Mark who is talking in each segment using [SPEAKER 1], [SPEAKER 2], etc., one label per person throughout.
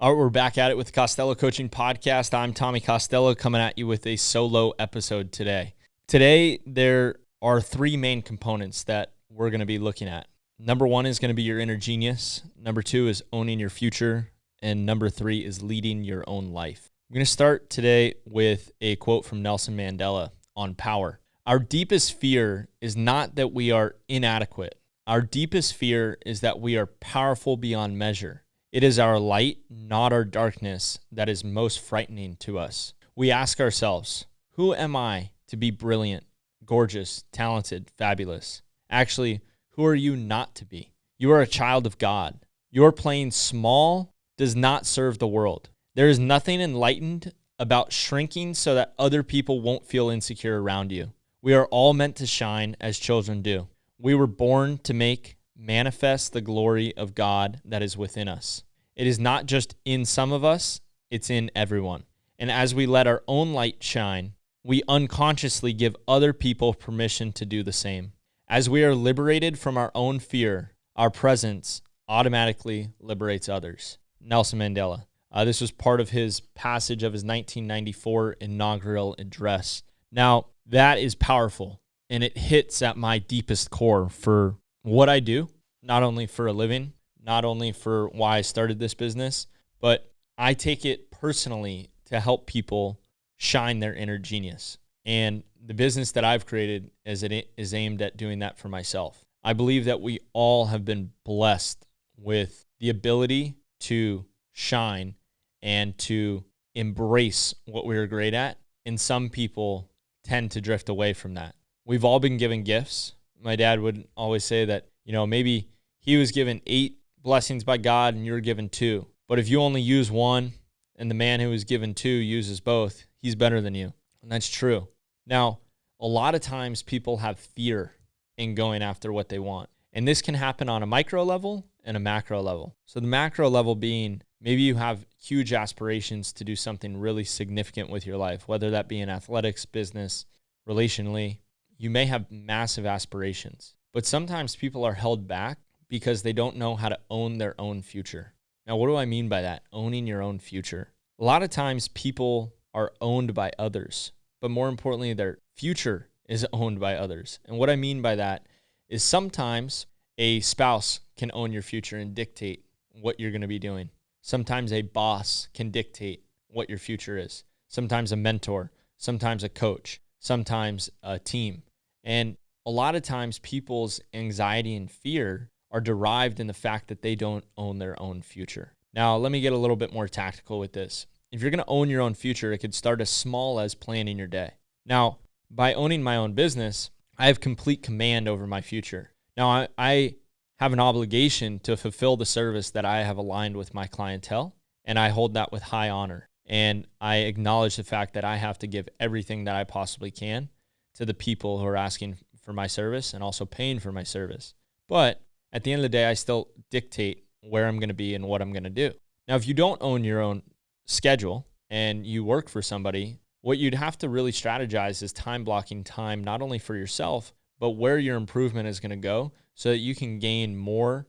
[SPEAKER 1] All right, we're back at it with the Costello Coaching Podcast. I'm Tommy Costello coming at you with a solo episode today. Today, there are three main components that we're going to be looking at. Number one is going to be your inner genius. Number two is owning your future. And number three is leading your own life. I'm going to start today with a quote from Nelson Mandela on power. Our deepest fear is not that we are inadequate. Our deepest fear is that we are powerful beyond measure. It is our light, not our darkness, that is most frightening to us. We ask ourselves, who am I to be brilliant, gorgeous, talented, fabulous? Actually, who are you not to be? You are a child of God. Your playing small does not serve the world. There is nothing enlightened about shrinking so that other people won't feel insecure around you. We are all meant to shine as children do. We were born to make manifest the glory of God that is within us. It is not just in some of us, it's in everyone. And as we let our own light shine, we unconsciously give other people permission to do the same. As we are liberated from our own fear, our presence automatically liberates others. Nelson Mandela. This was part of his passage of his 1994 inaugural address. Now, that is powerful, and it hits at my deepest core for what I do, not only for a living, not only for why I started this business, but I take it personally to help people shine their inner genius. And the business that I've created is aimed at doing that for myself. I believe that we all have been blessed with the ability to shine and to embrace what we're great at. And some people tend to drift away from that. We've all been given gifts. My dad would always say that, maybe he was given 8 blessings by God and you're given 2. But if you only use one and the man who was given 2 uses both, he's better than you. And that's true. Now, a lot of times people have fear in going after what they want. And this can happen on a micro level and a macro level. So the macro level being maybe you have huge aspirations to do something really significant with your life, whether that be in athletics, business, relationally. You may have massive aspirations. But sometimes people are held back because they don't know how to own their own future. Now, what do I mean by that? Owning your own future. A lot of times people are owned by others, but more importantly, their future is owned by others. And what I mean by that is sometimes a spouse can own your future and dictate what you're going to be doing. Sometimes a boss can dictate what your future is. Sometimes a mentor, sometimes a coach, sometimes a team. And a lot of times people's anxiety and fear are derived in the fact that they don't own their own future. Now, let me get a little bit more tactical with this. If you're going to own your own future, it could start as small as planning your day. Now, by owning my own business, I have complete command over my future. Now, I have an obligation to fulfill the service that I have aligned with my clientele, and I hold that with high honor. And I acknowledge the fact that I have to give everything that I possibly can to the people who are asking for my service and also paying for my service. But at the end of the day, I still dictate where I'm going to be and what I'm going to do. Now, if you don't own your own schedule and you work for somebody, what you'd have to really strategize is time blocking time, not only for yourself, but where your improvement is going to go so that you can gain more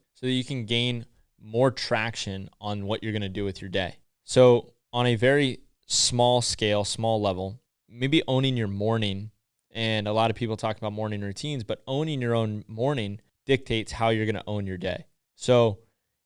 [SPEAKER 1] traction on what you're going to do with your day. So on a very small scale, small level, maybe owning your morning. And a lot of people talk about morning routines, but owning your own morning dictates how you're going to own your day. So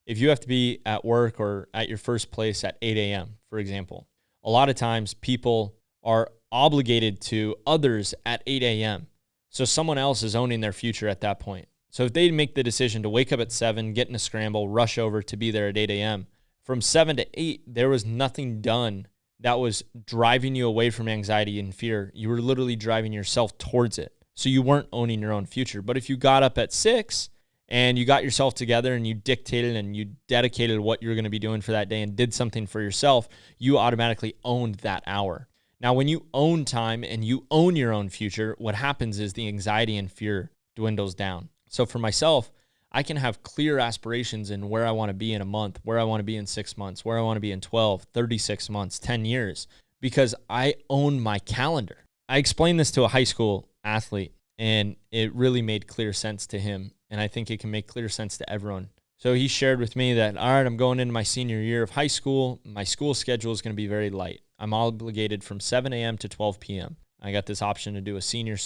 [SPEAKER 1] if you have to be at work or at your first place at 8 a.m., for example, a lot of times people are obligated to others at 8 a.m. So someone else is owning their future at that point. So if they make the decision to wake up at 7, get in a scramble, rush over to be there at 8 a.m., from 7 to 8, there was nothing done that was driving you away from anxiety and fear. You were literally driving yourself towards it. So you weren't owning your own future. But if you got up at 6 and you got yourself together and you dictated and you dedicated what you're going to be doing for that day and did something for yourself, you automatically owned that hour. Now, when you own time and you own your own future, what happens is the anxiety and fear dwindles down. So for myself, I can have clear aspirations in where I want to be in a month, where I want to be in 6 months, where I want to be in 12, 36 months, 10 years, because I own my calendar. I explained this to a high school athlete, and it really made clear sense to him. And I think it can make clear sense to everyone So he shared with me that, all right, I'm going into my senior year of high school. My school schedule is going to be very light. I'm obligated from 7 a.m. to 12 p.m. I got this option to do a senior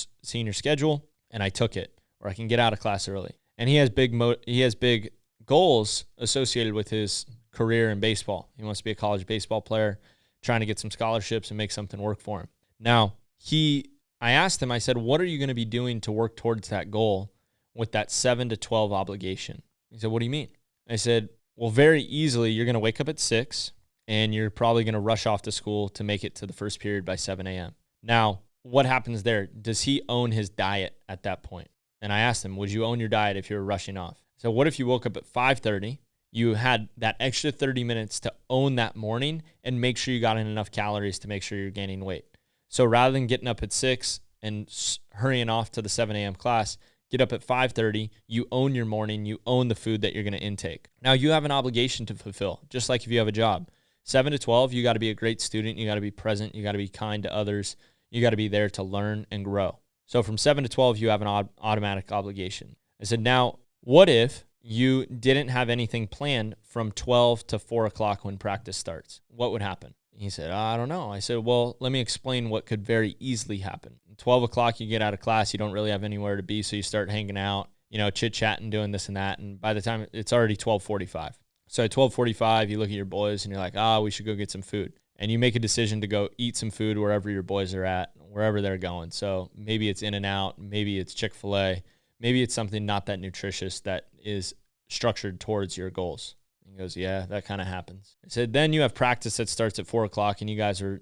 [SPEAKER 1] schedule, and I took it, or I can get out of class early. And he has big goals associated with his career in baseball. He wants to be a college baseball player, trying to get some scholarships and make something work for him. Now, I asked him, I said, what are you going to be doing to work towards that goal with that 7 to 12 obligation? He said, what do you mean? I said, well, very easily, you're going to wake up at 6, and you're probably going to rush off to school to make it to the first period by 7 a.m. Now, what happens there? Does he own his diet at that point? And I asked him, would you own your diet if you were rushing off? So what if you woke up at 5:30, you had that extra 30 minutes to own that morning and make sure you got in enough calories to make sure you're gaining weight? So rather than getting up at 6 and hurrying off to the 7 a.m. class, get up at 5:30, you own your morning, you own the food that you're going to intake. Now, you have an obligation to fulfill, just like if you have a job. 7 to 12, you got to be a great student, you got to be present, you got to be kind to others, you got to be there to learn and grow. So from 7 to 12, you have an automatic obligation. I said, now, what if you didn't have anything planned from 12 to 4 o'clock when practice starts? What would happen? He said, I don't know. I said, well, let me explain what could very easily happen. 12 o'clock, you get out of class, you don't really have anywhere to be, so you start hanging out, chit-chatting, doing this and that, and by the time it's already 12:45. So at 12:45, you look at your boys, and you're like, we should go get some food. And you make a decision to go eat some food wherever your boys are at, wherever they're going. So maybe it's In-N-Out, maybe it's Chick-fil-A, maybe it's something not that nutritious that is structured towards your goals. He goes, yeah, that kind of happens. I said, then you have practice that starts at 4 o'clock, and you guys are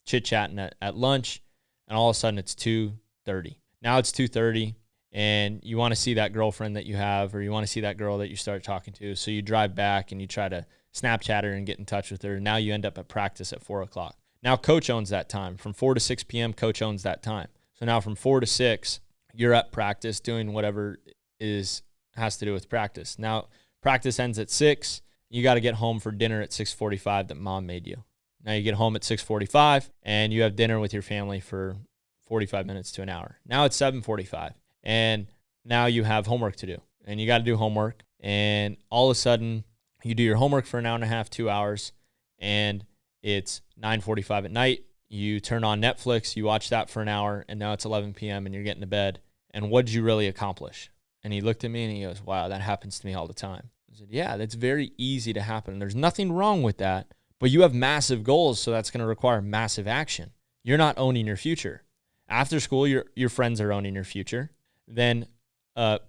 [SPEAKER 1] chit-chatting at lunch, and all of a sudden it's 2:30. Now it's 2:30, and you want to see that girlfriend that you have, or you want to see that girl that you start talking to, so you drive back and you try to Snapchat her and get in touch with her. Now you end up at practice at 4 o'clock. Now coach owns that time. From 4 to 6 p.m., coach owns that time. So now from 4 to 6, you're at practice doing whatever has to do with practice. Now practice ends at 6. You got to get home for dinner at 6:45 that mom made you. Now you get home at 6:45 and you have dinner with your family for 45 minutes to an hour. Now it's 7:45 and now you have homework to do and you got to do homework, and all of a sudden you do your homework for an hour and a half, 2 hours, and it's 9:45 at night. You turn on Netflix, you watch that for an hour, and now it's 11 p.m. and you're getting to bed. And what did you really accomplish? And he looked at me and he goes, wow, that happens to me all the time. I said, yeah, that's very easy to happen. There's nothing wrong with that, but you have massive goals, so that's going to require massive action. You're not owning your future. After school, your friends are owning your future. Then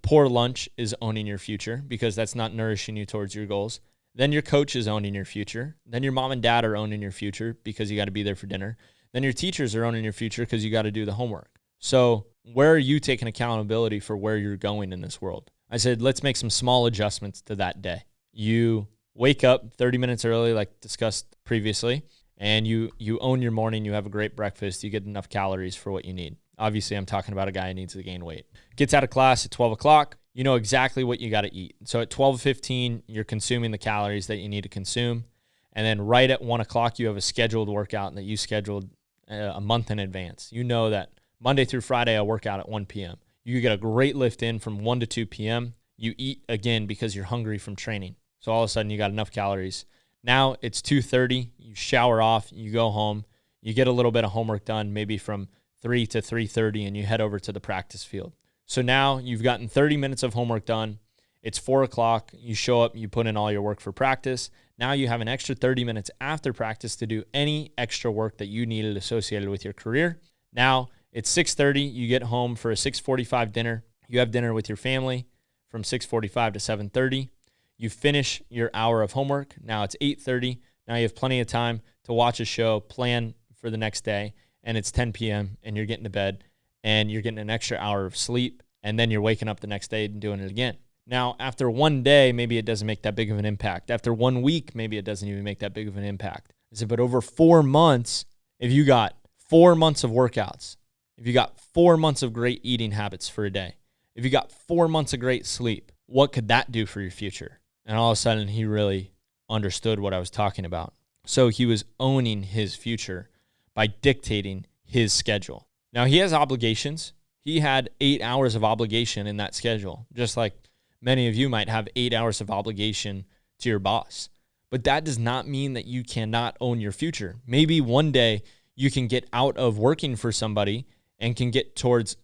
[SPEAKER 1] poor lunch is owning your future because that's not nourishing you towards your goals. Then your coach is owning your future. Then your mom and dad are owning your future because you got to be there for dinner. Then your teachers are owning your future because you got to do the homework. So where are you taking accountability for where you're going in this world? I said, let's make some small adjustments to that day. You wake up 30 minutes early, like discussed previously, and you own your morning. You have a great breakfast. You get enough calories for what you need. Obviously, I'm talking about a guy who needs to gain weight. Gets out of class at 12 o'clock. You know exactly what you got to eat. So at 12:15, you're consuming the calories that you need to consume. And then right at 1 o'clock, you have a scheduled workout that you scheduled a month in advance. You know that Monday through Friday, I work out at 1 p.m. You get a great lift in from 1 to 2 p.m. You eat again because you're hungry from training. So all of a sudden, you got enough calories. Now it's 2:30. You shower off. You go home. You get a little bit of homework done, maybe from 3 to 3:30, and you head over to the practice field. So now you've gotten 30 minutes of homework done. It's 4 o'clock. You show up, you put in all your work for practice. Now you have an extra 30 minutes after practice to do any extra work that you needed associated with your career. Now it's 6:30. You get home for a 6:45 dinner. You have dinner with your family from 6:45 to 7:30. You finish your hour of homework. Now it's 8:30. Now you have plenty of time to watch a show, plan for the next day, and it's 10 p.m. and you're getting to bed and you're getting an extra hour of sleep, and then you're waking up the next day and doing it again. Now, after one day, maybe it doesn't make that big of an impact. After 1 week, maybe it doesn't even make that big of an impact. I said, but over 4 months, if you got 4 months of workouts, if you got 4 months of great eating habits for a day, if you got 4 months of great sleep, what could that do for your future? And all of a sudden, he really understood what I was talking about. So he was owning his future by dictating his schedule. Now, he has obligations. He had 8 hours of obligation in that schedule, just like Many of you might have 8 hours of obligation to your boss, but that does not mean that you cannot own your future. Maybe one day you can get out of working for somebody and can get towards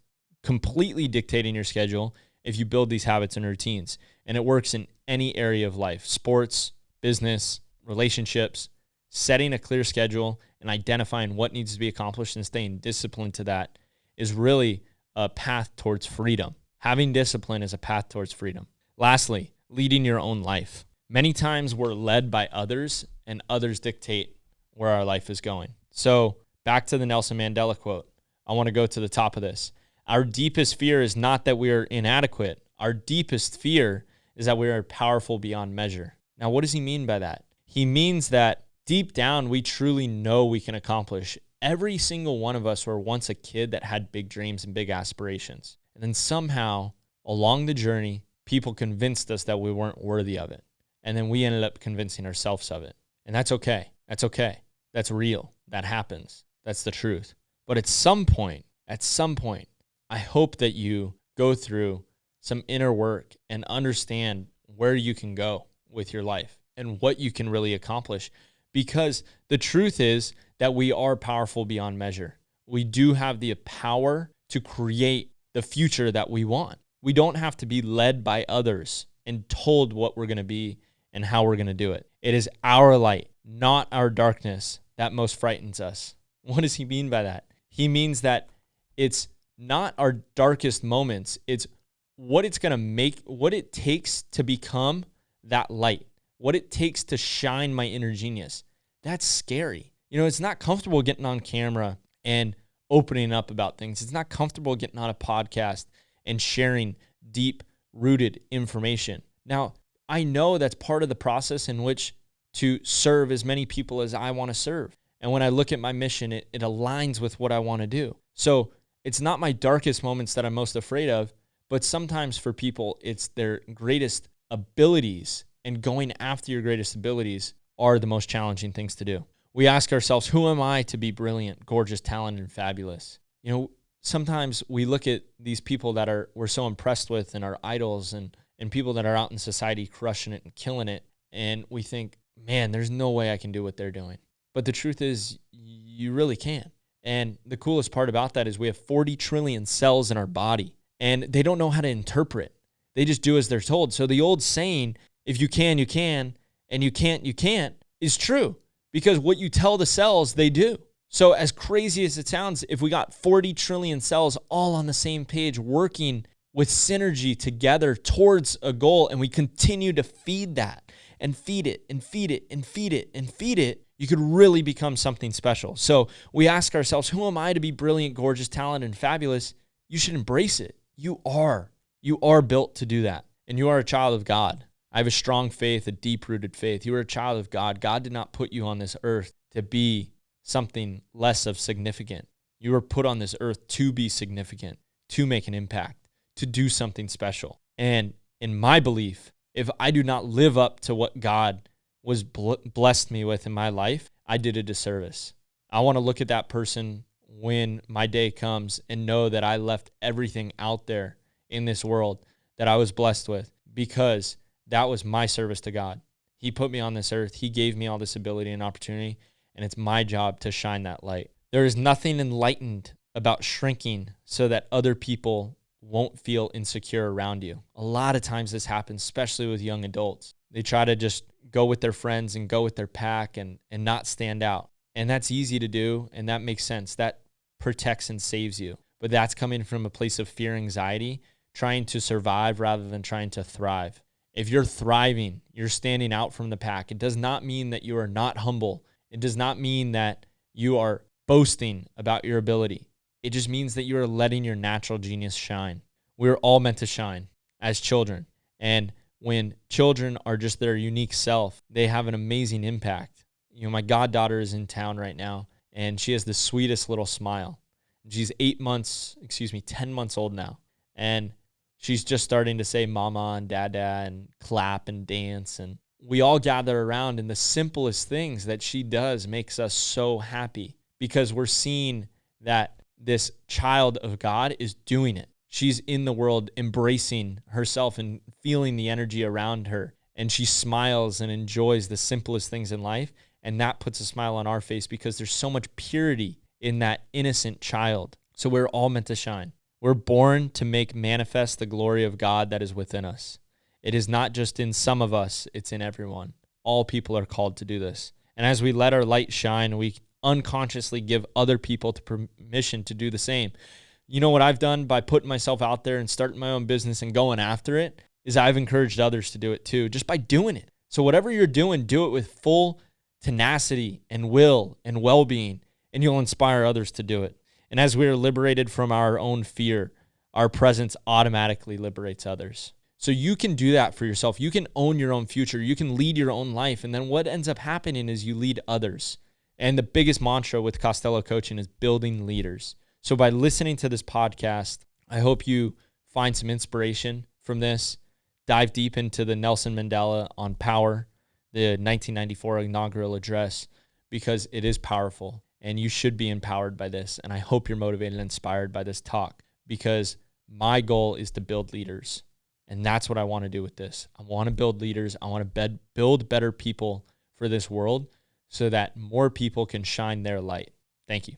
[SPEAKER 1] completely dictating your schedule if you build these habits and routines. And it works in any area of life: sports, business, relationships. Setting a clear schedule and identifying what needs to be accomplished and staying disciplined to that is really a path towards freedom. Having discipline is a path towards freedom. Lastly, leading your own life. Many times we're led by others and others dictate where our life is going. So back to the Nelson Mandela quote. I want to go to the top of this. Our deepest fear is not that we are inadequate. Our deepest fear is that we are powerful beyond measure. Now, what does he mean by that? He means that deep down, we truly know we can accomplish. Every single one of us were once a kid that had big dreams and big aspirations. And then somehow along the journey, people convinced us that we weren't worthy of it. And then we ended up convincing ourselves of it. And that's okay. That's okay. That's real. That happens. That's the truth. But at some point, I hope that you go through some inner work and understand where you can go with your life and what you can really accomplish. Because the truth is that we are powerful beyond measure. We do have the power to create the future that we want. We don't have to be led by others and told what we're going to be and how we're going to do it. It is our light, not our darkness, that most frightens us. What does he mean by that? He means that it's not our darkest moments. It's what it's going to make, what it takes to become that light, what it takes to shine my inner genius. That's scary. It's not comfortable getting on camera and opening up about things. It's not comfortable getting on a podcast and sharing deep-rooted information. Now, I know that's part of the process in which to serve as many people as I want to serve. And when I look at my mission, it aligns with what I want to do. So it's not my darkest moments that I'm most afraid of, but sometimes for people, it's their greatest abilities, and going after your greatest abilities are the most challenging things to do. We ask ourselves, who am I to be brilliant, gorgeous, talented, and fabulous? Sometimes we look at these people that we're so impressed with and our idols and people that are out in society crushing it and killing it. And we think, man, there's no way I can do what they're doing. But the truth is, you really can. And the coolest part about that is we have 40 trillion cells in our body, and they don't know how to interpret. They just do as they're told. So the old saying, if you can, you can, and you can't, is true, because what you tell the cells, they do. So as crazy as it sounds, if we got 40 trillion cells all on the same page working with synergy together towards a goal, and we continue to feed that and feed it and feed it and feed it and feed it, you could really become something special. So we ask ourselves, who am I to be brilliant, gorgeous, talented, and fabulous? You should embrace it. You are built to do that. And you are a child of God. I have a strong faith, a deep-rooted faith. You are a child of God. God did not put you on this earth to be something less of significant. You were put on this earth to be significant, to make an impact, to do something special. And in my belief, if I do not live up to what God was blessed me with in my life, I did a disservice. I want to look at that person when my day comes and know that I left everything out there in this world that I was blessed with, because that was my service to God. He put me on this earth. He gave me all this ability and opportunity, and it's my job to shine that light. There is nothing enlightened about shrinking so that other people won't feel insecure around you. A lot of times this happens, especially with young adults. They try to just go with their friends and go with their pack and not stand out. And that's easy to do, and that makes sense. That protects and saves you. But that's coming from a place of fear, anxiety, trying to survive rather than trying to thrive. If you're thriving, you're standing out from the pack. It does not mean that you are not humble. It does not mean that you are boasting about your ability. It just means that you are letting your natural genius shine. We're all meant to shine as children. And when children are just their unique self, they have an amazing impact. My goddaughter is in town right now, and she has the sweetest little smile. She's 10 months old now. And she's just starting to say mama and dada and clap and dance. And we all gather around, and the simplest things that she does makes us so happy, because we're seeing that this child of God is doing it. She's in the world embracing herself and feeling the energy around her. And she smiles and enjoys the simplest things in life. And that puts a smile on our face because there's so much purity in that innocent child. So we're all meant to shine. We're born to make manifest the glory of God that is within us. It is not just in some of us, it's in everyone. All people are called to do this. And as we let our light shine, we unconsciously give other people permission to do the same. You know what I've done by putting myself out there and starting my own business and going after it is I've encouraged others to do it too, just by doing it. So whatever you're doing, do it with full tenacity and will and well-being, and you'll inspire others to do it. And as we are liberated from our own fear, our presence automatically liberates others. So you can do that for yourself. You can own your own future. You can lead your own life. And then what ends up happening is you lead others. And the biggest mantra with Costello Coaching is building leaders. So by listening to this podcast, I hope you find some inspiration from this. Dive deep into the Nelson Mandela on power, the 1994 inaugural address, because it is powerful and you should be empowered by this. And I hope you're motivated and inspired by this talk, because my goal is to build leaders. And that's what I want to do with this. I want to build leaders. I want to build better people for this world so that more people can shine their light. Thank you.